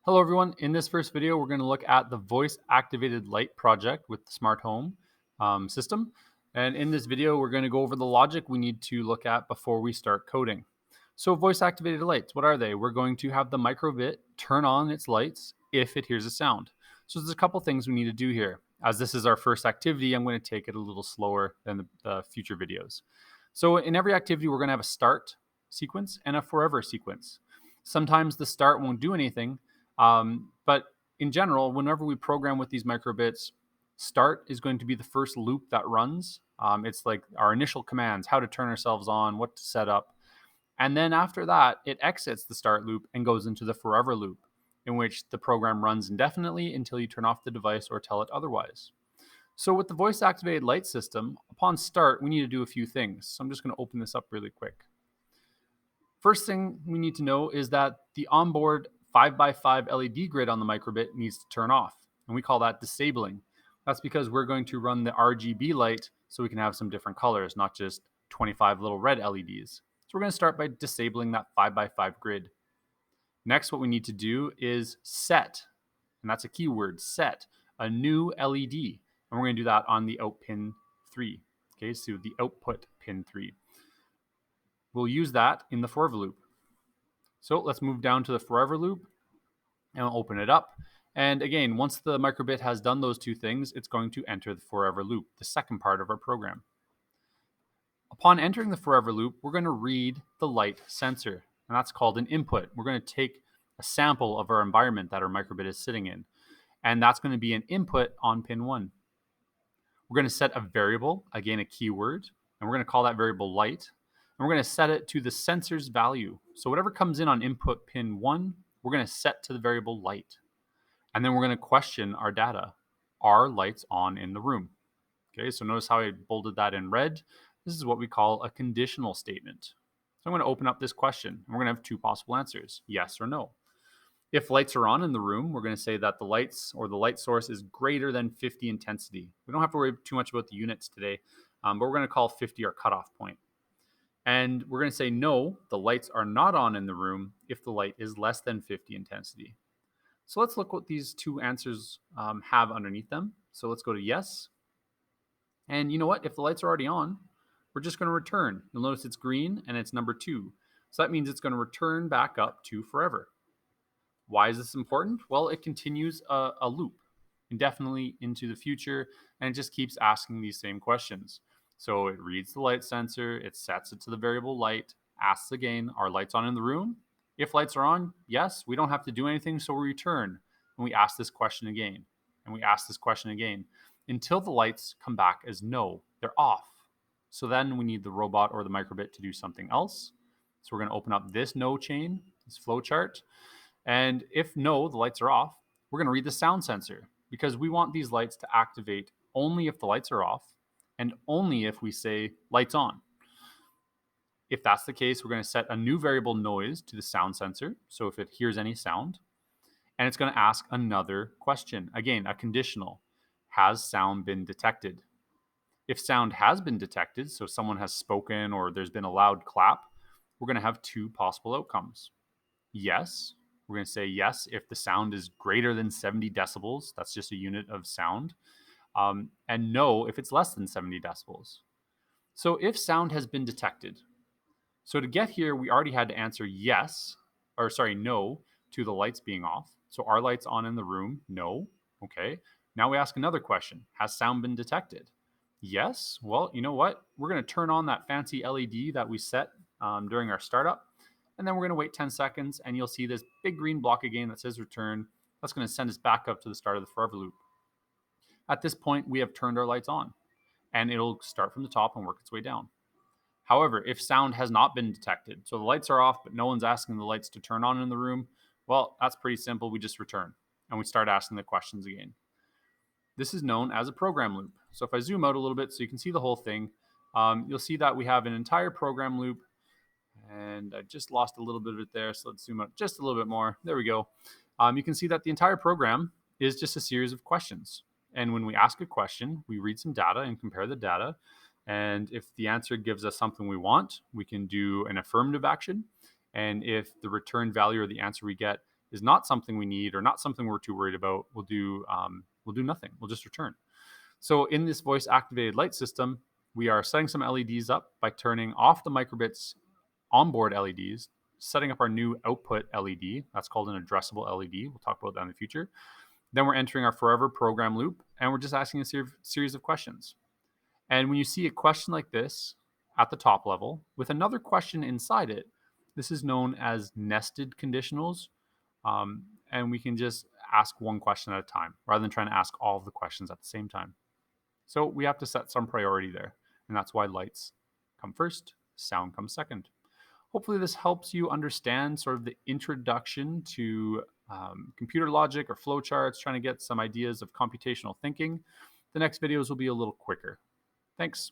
Hello everyone, in this first video we're going to look at the voice activated light project with the smart home system. And in this video we're going to go over the logic we need to look at before we start coding. So voice activated lights, what are they? We're going to have the microbit turn on its lights if it hears a sound. So there's a couple things we need to do here. As this is our first activity, I'm going to take it a little slower than the future videos. So in every activity we're going to have a start sequence and a forever sequence. Sometimes the start won't do anything, but in general, whenever we program with these microbits, start is going to be the first loop that runs. It's like our initial commands, how to turn ourselves on, what to set up. And then after that, it exits the start loop and goes into the forever loop, in which the program runs indefinitely until you turn off the device or tell it otherwise. So with the voice activated light system, upon start, we need to do a few things. So I'm just going to open this up really quick. First thing we need to know is that the onboard 5x5 LED grid on the microbit needs to turn off, and we call that disabling. That's because we're going to run the RGB light so we can have some different colors, not just 25 little red LEDs. So we're going to start by disabling that 5x5 grid. Next, what we need to do is set, and that's a keyword, set a new LED. And we're going to do that on the out pin 3. Okay, so the output pin 3. We'll use that in the forever loop. So let's move down to the forever loop and we'll open it up. And again, once the microbit has done those two things, it's going to enter the forever loop, the second part of our program. Upon entering the forever loop, we're going to read the light sensor, and that's called an input. We're going to take a sample of our environment that our microbit is sitting in, and that's going to be an input on pin 1. We're going to set a variable, again a keyword, and we're going to call that variable light. And we're going to set it to the sensor's value. So whatever comes in on input pin 1, we're going to set to the variable light. And then we're going to question our data. Are lights on in the room? Okay, so notice how I bolded that in red. This is what we call a conditional statement. So I'm going to open up this question. And we're going to have two possible answers, yes or no. If lights are on in the room, we're going to say that the lights or the light source is greater than 50 intensity. We don't have to worry too much about the units today, but we're going to call 50 our cutoff point. And we're going to say no, the lights are not on in the room if the light is less than 50 intensity. So let's look what these two answers have underneath them. So let's go to yes. And you know what? If the lights are already on, we're just going to return. You'll notice it's green and it's number 2. So that means it's going to return back up to forever. Why is this important? Well, it continues a loop indefinitely into the future, and it just keeps asking these same questions. So it reads the light sensor, it sets it to the variable light, asks again, are lights on in the room? If lights are on, yes, we don't have to do anything, so we return. And we ask this question again, and we ask this question again, until the lights come back as no, they're off. So then we need the robot or the microbit to do something else. So we're going to open up this no chain, this flowchart. And if no, the lights are off, we're going to read the sound sensor because we want these lights to activate only if the lights are off and only if we say lights on. If that's the case, we're going to set a new variable noise to the sound sensor. So if it hears any sound, and it's going to ask another question. Again, a conditional. Has sound been detected? If sound has been detected, so someone has spoken or there's been a loud clap, we're going to have two possible outcomes. Yes, we're going to say yes if the sound is greater than 70 decibels. That's just a unit of sound. And no if it's less than 70 decibels. So if sound has been detected, so to get here, we already had to answer no to the lights being off. So are lights on in the room? No. Okay. Now we ask another question. Has sound been detected? Yes. Well, you know what? We're going to turn on that fancy LED that we set during our startup. And then we're going to wait 10 seconds and you'll see this big green block again that says return. That's going to send us back up to the start of the forever loop. At this point, we have turned our lights on and it'll start from the top and work its way down. However, if sound has not been detected, so the lights are off, but no one's asking the lights to turn on in the room, well, that's pretty simple. We just return and we start asking the questions again. This is known as a program loop. So if I zoom out a little bit so you can see the whole thing, you'll see that we have an entire program loop. And I just lost a little bit of it there, so let's zoom out just a little bit more. There we go. You can see that the entire program is just a series of questions. And when we ask a question, we read some data and compare the data. And if the answer gives us something we want, we can do an affirmative action. And if the return value or the answer we get is not something we need or not something we're too worried about, we'll do nothing. We'll just return. So in this voice activated light system, we are setting some LEDs up by turning off the microbits onboard LEDs, setting up our new output LED. That's called an addressable LED. We'll talk about that in the future. Then we're entering our forever program loop, and we're just asking a series of questions. And when you see a question like this at the top level with another question inside it, this is known as nested conditionals. And we can just ask one question at a time rather than trying to ask all of the questions at the same time. So we have to set some priority there. And that's why lights come first, sound comes second. Hopefully this helps you understand sort of the introduction to computer logic or flowcharts, trying to get some ideas of computational thinking. The next videos will be a little quicker. Thanks.